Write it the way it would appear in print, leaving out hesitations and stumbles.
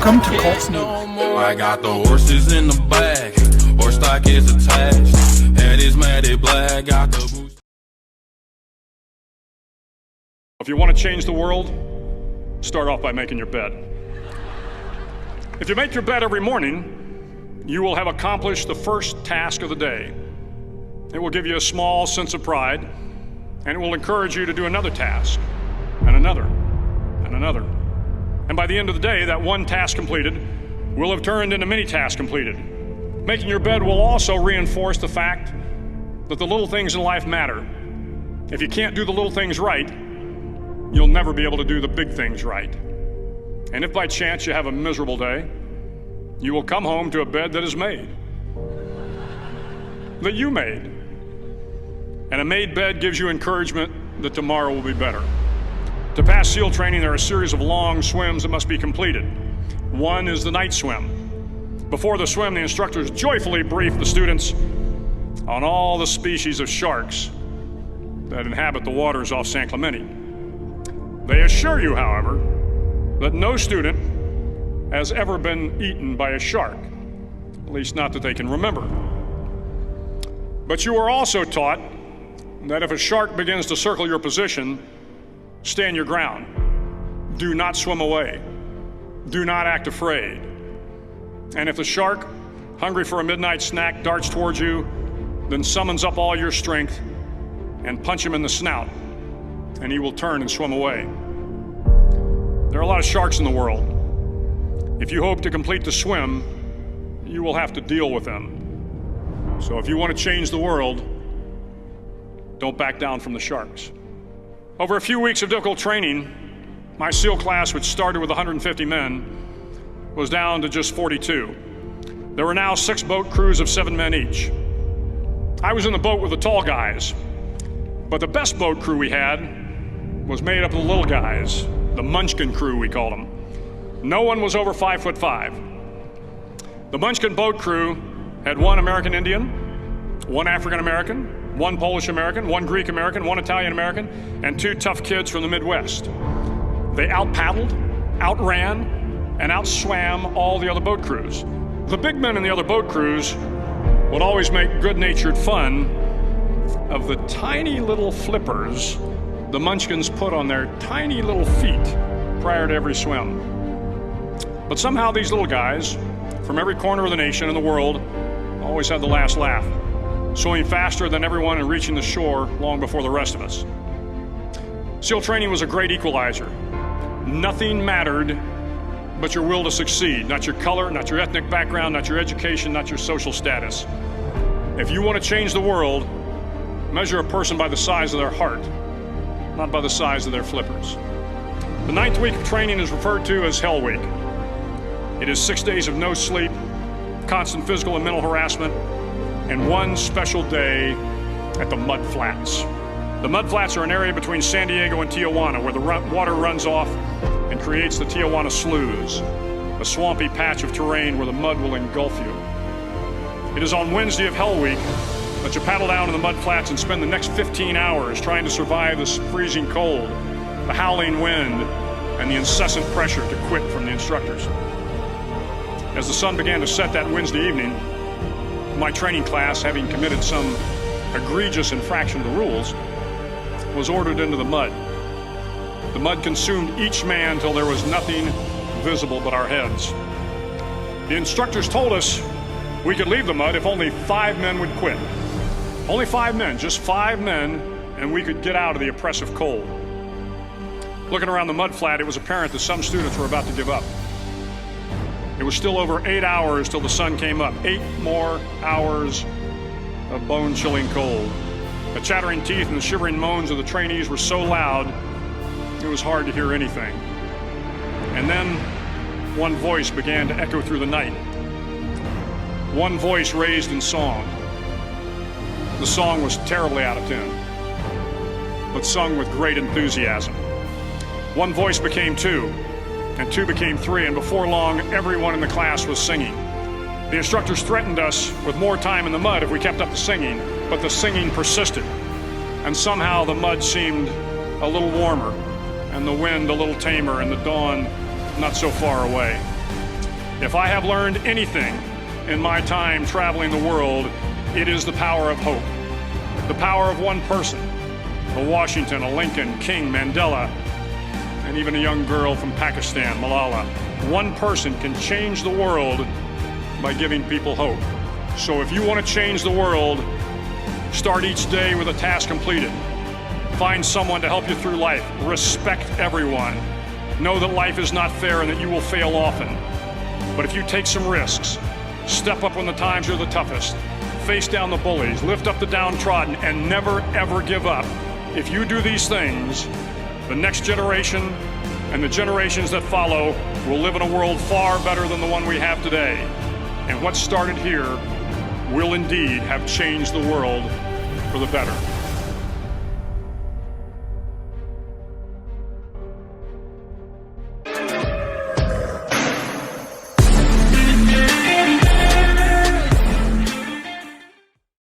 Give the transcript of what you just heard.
Welcome to Colts News. I got the horses in the bag, horse stock is attached, head is matted black, got the boots. If you want to change the world, start off by making your bed. If you make your bed every morning, you will have accomplished the first task of the day. It will give you a small sense of pride, and it will encourage you to do another task, and another, and another. And by the end of the day, that one task completed will have turned into many tasks completed. Making your bed will also reinforce the fact that the little things in life matter. If you can't do the little things right, you'll never be able to do the big things right. And if by chance you have a miserable day, you will come home to a bed that is made, that you made. And a made bed gives you encouragement that tomorrow will be better. To pass SEAL training, there are a series of long swims that must be completed. One is the night swim. Before the swim, the instructors joyfully brief the students on all the species of sharks that inhabit the waters off San Clemente. They assure you, however, that no student has ever been eaten by a shark, at least not that they can remember. But you are also taught that if a shark begins to circle your position, stand your ground. Do not swim away. Do not act afraid. And if the shark, hungry for a midnight snack, darts towards you, then summons up all your strength and punch him in the snout, and he will turn and swim away. There are a lot of sharks in the world. If you hope to complete the swim, you will have to deal with them. So if you want to change the world, don't back down from the sharks. Over a few weeks of difficult training, my SEAL class, which started with 150 men, was down to just 42. There were now 6 boat crews of 7 men each. I was in the boat with the tall guys, but the best boat crew we had was made up of the little guys, the Munchkin crew, we called them. No one was over 5'5". The Munchkin boat crew had 1 American Indian, 1 African American, 1 Polish American, 1 Greek American, 1 Italian American, and 2 tough kids from the Midwest. They out-paddled, outran, and outswam all the other boat crews. The big men in the other boat crews would always make good-natured fun of the tiny little flippers the Munchkins put on their tiny little feet prior to every swim. But somehow these little guys from every corner of the nation and the world always had the last laugh, swimming faster than everyone and reaching the shore long before the rest of us. SEAL training was a great equalizer. Nothing mattered but your will to succeed, not your color, not your ethnic background, not your education, not your social status. If you want to change the world, measure a person by the size of their heart, not by the size of their flippers. The 9th week of training is referred to as Hell Week. It is 6 days of no sleep, constant physical and mental harassment, and 1 special day at the Mud Flats. The Mud Flats are an area between San Diego and Tijuana where the water runs off and creates the Tijuana Sloughs, a swampy patch of terrain where the mud will engulf you. It is on Wednesday of Hell Week that you paddle down to the Mud Flats and spend the next 15 hours trying to survive the freezing cold, the howling wind, and the incessant pressure to quit from the instructors. As the sun began to set that Wednesday evening, my training class, having committed some egregious infraction of the rules, was ordered into the mud. The mud consumed each man till there was nothing visible but our heads. The instructors told us we could leave the mud if only 5 men would quit. Only 5 men, just 5 men, and we could get out of the oppressive cold. Looking around the mud flat, it was apparent that some students were about to give up. It was still over 8 hours till the sun came up. 8 more hours of bone-chilling cold. The chattering teeth and the shivering moans of the trainees were so loud, it was hard to hear anything. And then one voice began to echo through the night. One voice raised in song. The song was terribly out of tune, but sung with great enthusiasm. One voice became 2, and 2 became 3, and before long, everyone in the class was singing. The instructors threatened us with more time in the mud if we kept up the singing, but the singing persisted, and somehow the mud seemed a little warmer, and the wind a little tamer, and the dawn not so far away. If I have learned anything in my time traveling the world, it is the power of hope. The power of one person, a Washington, a Lincoln, King, Mandela, and even a young girl from Pakistan, Malala. One person can change the world by giving people hope. So if you want to change the world, start each day with a task completed. Find someone to help you through life. Respect everyone. Know that life is not fair and that you will fail often. But if you take some risks, step up when the times are the toughest, face down the bullies, lift up the downtrodden, and never, ever give up. If you do these things, the next generation and the generations that follow will live in a world far better than the one we have today. And what started here will indeed have changed the world for the better.